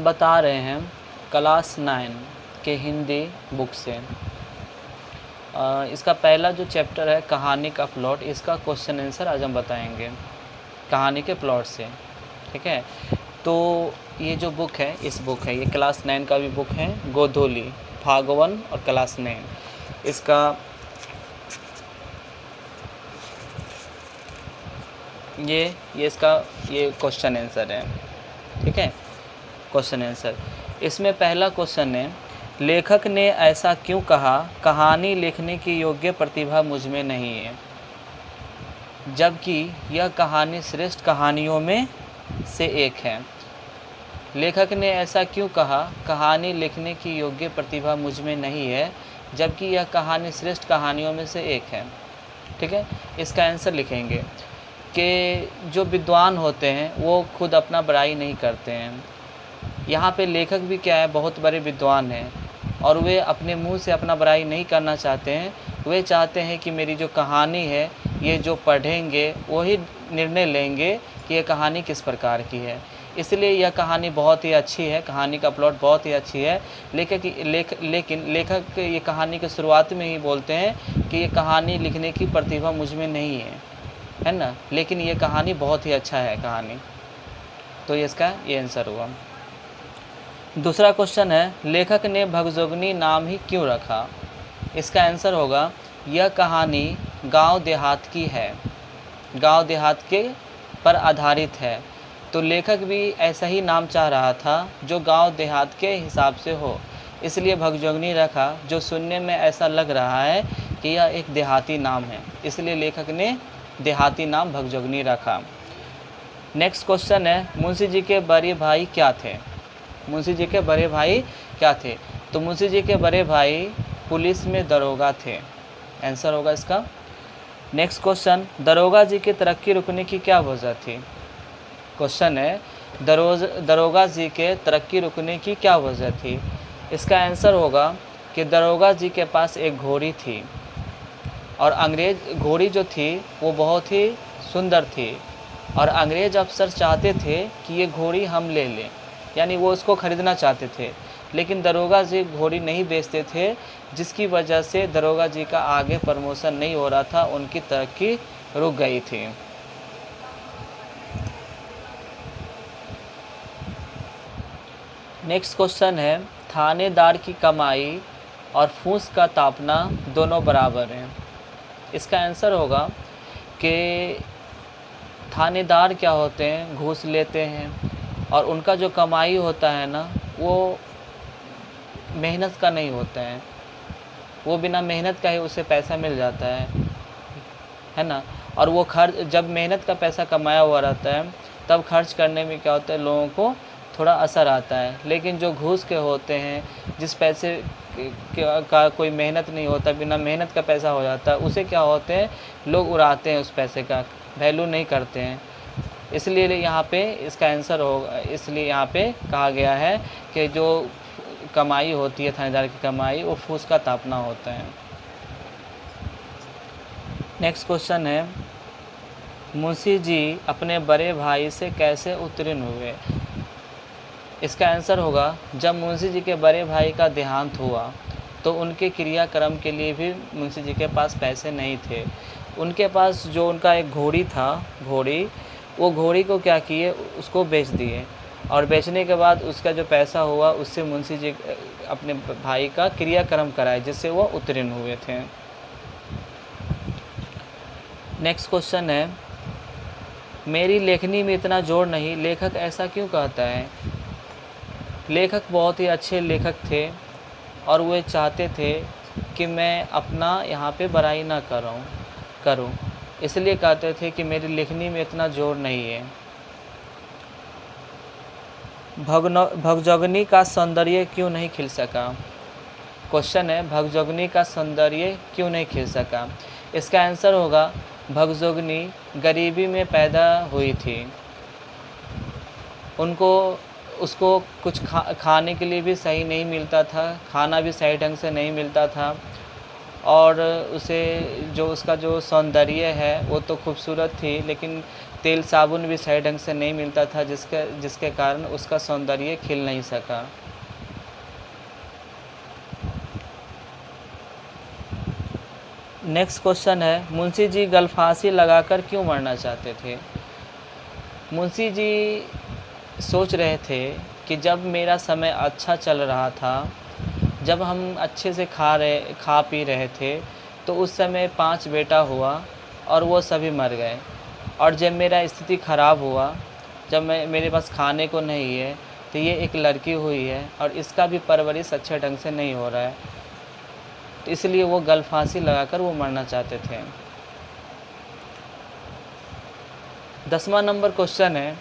हम बता रहे हैं क्लास 9 के हिंदी बुक से। इसका पहला जो चैप्टर है कहानी का प्लॉट, इसका क्वेश्चन आंसर आज हम बताएंगे कहानी के प्लॉट से। ठीक है, तो ये जो बुक है, इस बुक है, ये क्लास 9 का भी बुक है, गोधोली, भाग 1 और क्लास 9। इसका ये क्वेश्चन आंसर है। ठीक है, क्वेश्चन आंसर इसमें पहला क्वेश्चन है, लेखक ने ऐसा क्यों कहा, कहानी लिखने की योग्य प्रतिभा मुझ में नहीं है, जबकि यह कहानी श्रेष्ठ कहानियों में से एक है। लेखक ने ऐसा क्यों कहा, कहानी लिखने की योग्य प्रतिभा मुझ में नहीं है, जबकि यह कहानी श्रेष्ठ कहानियों में से एक है। ठीक है, इसका आंसर लिखेंगे कि जो विद्वान होते हैं वो खुद अपना बड़ाई नहीं करते हैं। यहाँ पे लेखक भी क्या है, बहुत बड़े विद्वान हैं और वे अपने मुंह से अपना बड़ाई नहीं करना चाहते हैं। वे चाहते हैं कि मेरी जो कहानी है, ये जो पढ़ेंगे वही निर्णय लेंगे कि ये कहानी किस प्रकार की है। इसलिए यह कहानी बहुत ही अच्छी है, कहानी का प्लॉट बहुत ही अच्छी है। लेकिन लेखक ये कहानी के शुरुआत में ही बोलते हैं कि ये कहानी लिखने की प्रतिभा मुझ में नहीं है ना, लेकिन ये कहानी बहुत ही अच्छा है कहानी। तो इसका ये आंसर हुआ। दूसरा क्वेश्चन है, लेखक ने भगजोगनी नाम ही क्यों रखा। इसका आंसर होगा, यह कहानी गांव देहात की है, गांव देहात के पर आधारित है। तो लेखक भी ऐसा ही नाम चाह रहा था जो गांव देहात के हिसाब से हो, इसलिए भगजोगनी रखा, जो सुनने में ऐसा लग रहा है कि यह एक देहाती नाम है, इसलिए लेखक ने देहाती नाम भगजोगनी रखा। नेक्स्ट क्वेश्चन है, मुंशी जी के बड़े भाई क्या थे। मुंशी जी के बड़े भाई क्या थे। तो मुंशी जी के बड़े भाई पुलिस में दरोगा थे, आंसर होगा इसका। नेक्स्ट क्वेश्चन, दरोगा जी की तरक्की रुकने की क्या वजह थी। क्वेश्चन है, दरोगा जी के तरक्की रुकने की क्या वजह थी। इसका आंसर होगा कि दरोगा जी के पास एक घोड़ी थी और अंग्रेज घोड़ी जो थी वो बहुत ही सुंदर थी और अंग्रेज अफसर चाहते थे कि ये घोड़ी हम ले लें, यानी वो उसको ख़रीदना चाहते थे, लेकिन दरोगा जी घोड़ी नहीं बेचते थे, जिसकी वजह से दरोगा जी का आगे प्रमोशन नहीं हो रहा था, उनकी तरक्की रुक गई थी। नेक्स्ट क्वेश्चन है, थानेदार की कमाई और फूस का तापना दोनों बराबर हैं। इसका आंसर होगा कि थानेदार क्या होते हैं, घूस लेते हैं और उनका जो कमाई होता है ना, वो मेहनत का नहीं होता है, वो बिना मेहनत का ही उसे पैसा मिल जाता है ना। और वो खर्च, जब मेहनत का पैसा कमाया हुआ रहता है तब खर्च करने में क्या होता है, लोगों को थोड़ा असर आता है। लेकिन जो घूस के होते हैं, जिस पैसे का कोई मेहनत नहीं होता, बिना मेहनत का पैसा हो जाता है, उसे क्या होते हैं, लोग उड़ाते हैं, उस पैसे का वैल्यू नहीं करते हैं। इसलिए यहाँ पे इसका आंसर होगा, इसलिए यहाँ पे कहा गया है कि जो कमाई होती है थानेदार की कमाई, वो फूस का तापना होता है। नेक्स्ट क्वेश्चन है, मुंशी जी अपने बड़े भाई से कैसे उत्तीर्ण हुए। इसका आंसर होगा, जब मुंशी जी के बड़े भाई का देहांत हुआ तो उनके क्रियाक्रम के लिए भी मुंशी जी के पास पैसे नहीं थे। उनके पास जो उनका एक घोड़ी था, वो घोड़ी को क्या किए, उसको बेच दिए और बेचने के बाद उसका जो पैसा हुआ उससे मुंशी जी अपने भाई का क्रियाक्रम कराए, जिससे वो उत्तीर्ण हुए थे। नेक्स्ट क्वेश्चन है, मेरी लेखनी में इतना जोर नहीं, लेखक ऐसा क्यों कहता है। लेखक बहुत ही अच्छे लेखक थे और वे चाहते थे कि मैं अपना यहाँ पे बड़ाई ना करूँ, इसलिए कहते थे कि मेरी लेखनी में इतना जोर नहीं है। भगजोगनी का सौंदर्य क्यों नहीं खिल सका। क्वेश्चन है, भगजोगनी का सौंदर्य क्यों नहीं खिल सका। इसका आंसर होगा, भगजोगनी गरीबी में पैदा हुई थी, उसको कुछ खाने के लिए भी सही नहीं मिलता था, खाना भी सही ढंग से नहीं मिलता था और उसे जो उसका जो सौंदर्य है वो तो खूबसूरत थी, लेकिन तेल साबुन भी सही ढंग से नहीं मिलता था, जिसके कारण उसका सौंदर्य खिल नहीं सका। नेक्स्ट क्वेश्चन है, मुंशी जी गलफांसी लगाकर क्यों मरना चाहते थे? मुंशी जी सोच रहे थे कि जब मेरा समय अच्छा चल रहा था, जब हम अच्छे से खा पी रहे थे, तो उस समय 5 बेटा हुआ और वो सभी मर गए। और जब मेरा स्थिति ख़राब हुआ, जब मेरे पास खाने को नहीं है, तो ये एक लड़की हुई है और इसका भी परवरिश अच्छे ढंग से नहीं हो रहा है, तो इसलिए वो गलफांसी लगाकर वो मरना चाहते थे। 10वां नंबर क्वेश्चन है,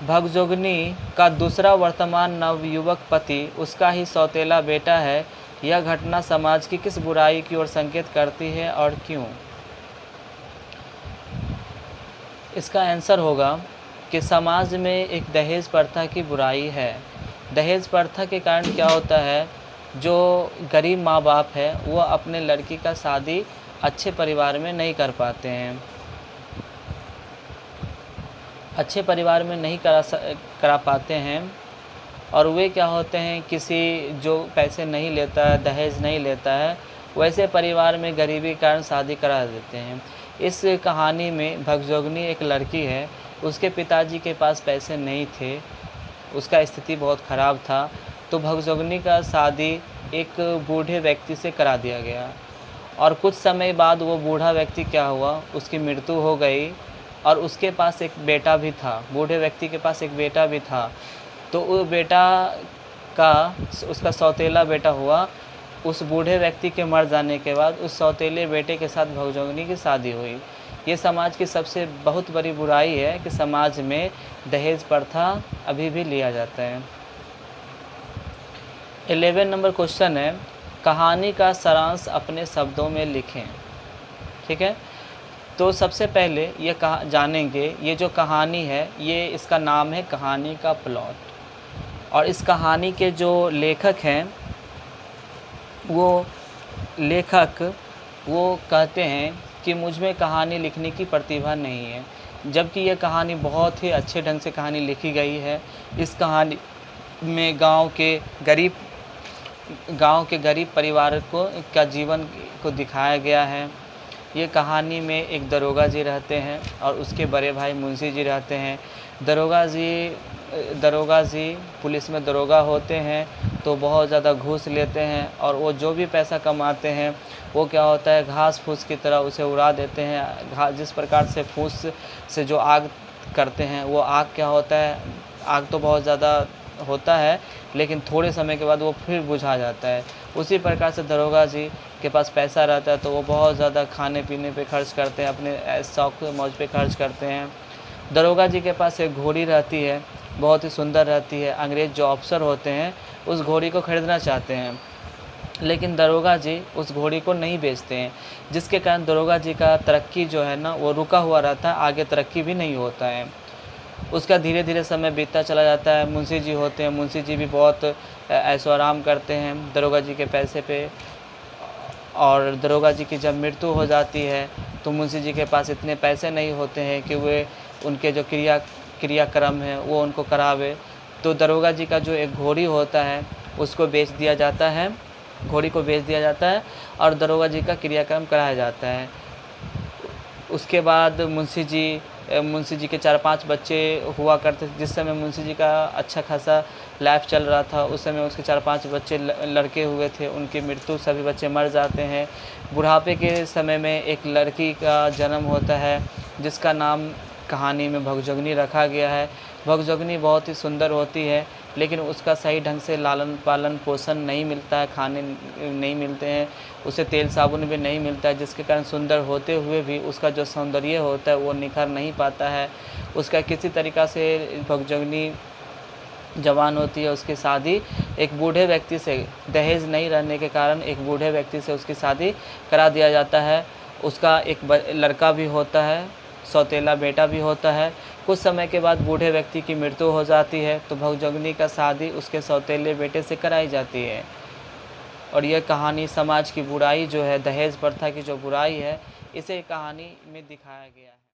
भगजोगनी का दूसरा वर्तमान नवयुवक पति उसका ही सौतेला बेटा है। यह घटना समाज की किस बुराई की ओर संकेत करती है और क्यों? इसका आंसर होगा कि समाज में एक दहेज प्रथा की बुराई है। दहेज प्रथा के कारण क्या होता है, जो गरीब माँ बाप है वो अपने लड़की का शादी अच्छे परिवार में नहीं कर पाते हैं, अच्छे परिवार में नहीं करा पाते हैं, और वे क्या होते हैं, किसी जो पैसे नहीं लेता है, दहेज नहीं लेता है, वैसे परिवार में गरीबी के कारण शादी करा देते हैं। इस कहानी में भगजोगनी एक लड़की है, उसके पिताजी के पास पैसे नहीं थे, उसका स्थिति बहुत ख़राब था, तो भगजोगनी का शादी एक बूढ़े व्यक्ति से करा दिया गया। और कुछ समय बाद वो बूढ़ा व्यक्ति क्या हुआ, उसकी मृत्यु हो गई और उसके पास एक बेटा भी था, बूढ़े व्यक्ति के पास एक बेटा भी था। तो वो बेटा उसका सौतेला बेटा हुआ। उस बूढ़े व्यक्ति के मर जाने के बाद उस सौतेले बेटे के साथ भगजोगनी की शादी हुई। ये समाज की सबसे बहुत बड़ी बुराई है कि समाज में दहेज प्रथा अभी भी लिया जाता है। 11 नंबर क्वेश्चन है, कहानी का सारांश अपने शब्दों में लिखें। ठीक है, तो सबसे पहले ये जानेंगे, ये जो कहानी है ये इसका नाम है कहानी का प्लॉट। और इस कहानी के जो लेखक हैं वो कहते हैं कि मुझ में कहानी लिखने की प्रतिभा नहीं है, जबकि यह कहानी बहुत ही अच्छे ढंग से कहानी लिखी गई है। इस कहानी में गांव के गरीब परिवार का जीवन को दिखाया गया है। ये कहानी में एक दरोगा जी रहते हैं और उसके बड़े भाई मुंशी जी रहते हैं। दरोगा जी पुलिस में दरोगा होते हैं, तो बहुत ज़्यादा घूस लेते हैं और वो जो भी पैसा कमाते हैं वो क्या होता है, घास फूस की तरह उसे उड़ा देते हैं। जिस प्रकार से फूस से जो आग करते हैं, वो आग क्या होता है, आग तो बहुत ज़्यादा होता है लेकिन थोड़े समय के बाद वो फिर बुझा जाता है। उसी प्रकार से दरोगा जी के पास पैसा रहता है तो वो बहुत ज़्यादा खाने पीने पे खर्च करते हैं, अपने शौक मौज पे खर्च करते हैं। दरोगा जी के पास एक घोड़ी रहती है, बहुत ही सुंदर रहती है। अंग्रेज़ जो अफसर होते हैं उस घोड़ी को खरीदना चाहते हैं, लेकिन दरोगा जी उस घोड़ी को नहीं बेचते हैं, जिसके कारण दरोगा जी का तरक्की जो है ना वो रुका हुआ रहता है, आगे तरक्की भी नहीं होता है। उसका धीरे धीरे समय बीतता चला जाता है। मुंशी जी होते हैं, मुंशी जी भी बहुत ऐशो आराम करते हैं दरोगा जी के पैसे पे। और दरोगा जी की जब मृत्यु हो जाती है तो मुंशी जी के पास इतने पैसे नहीं होते हैं कि वे उनके जो क्रियाक्रम है वो उनको करावे। तो दरोगा जी का जो एक घोड़ी होता है उसको बेच दिया जाता है, घोड़ी को बेच दिया जाता है और दरोगा जी का क्रियाक्रम कराया जाता है। उसके बाद मुंशी जी के 4-5 बच्चे हुआ करते थे। जिस समय मुंशी जी का अच्छा खासा लाइफ चल रहा था उस समय उसके 4-5 बच्चे लड़के हुए थे, उनकी मृत्यु, सभी बच्चे मर जाते हैं। बुढ़ापे के समय में एक लड़की का जन्म होता है जिसका नाम कहानी में भगजोगनी रखा गया है। भगजोगनी बहुत ही सुंदर होती है लेकिन उसका सही ढंग से लालन पालन पोषण नहीं मिलता है, खाने नहीं मिलते हैं, उसे तेल साबुन भी नहीं मिलता है, जिसके कारण सुंदर होते हुए भी उसका जो सौंदर्य होता है वो निखर नहीं पाता है। उसका किसी तरीक़ा से भगजोगनी जवान होती है, उसकी शादी एक बूढ़े व्यक्ति से, दहेज नहीं रहने के कारण एक बूढ़े व्यक्ति से उसकी शादी करा दिया जाता है। उसका एक लड़का भी होता है, सौतेला बेटा भी होता है। कुछ समय के बाद बूढ़े व्यक्ति की मृत्यु हो जाती है तो भगजोगनी का शादी उसके सौतेले बेटे से कराई जाती है। और यह कहानी समाज की बुराई जो है, दहेज प्रथा की जो बुराई है, इसे कहानी में दिखाया गया है।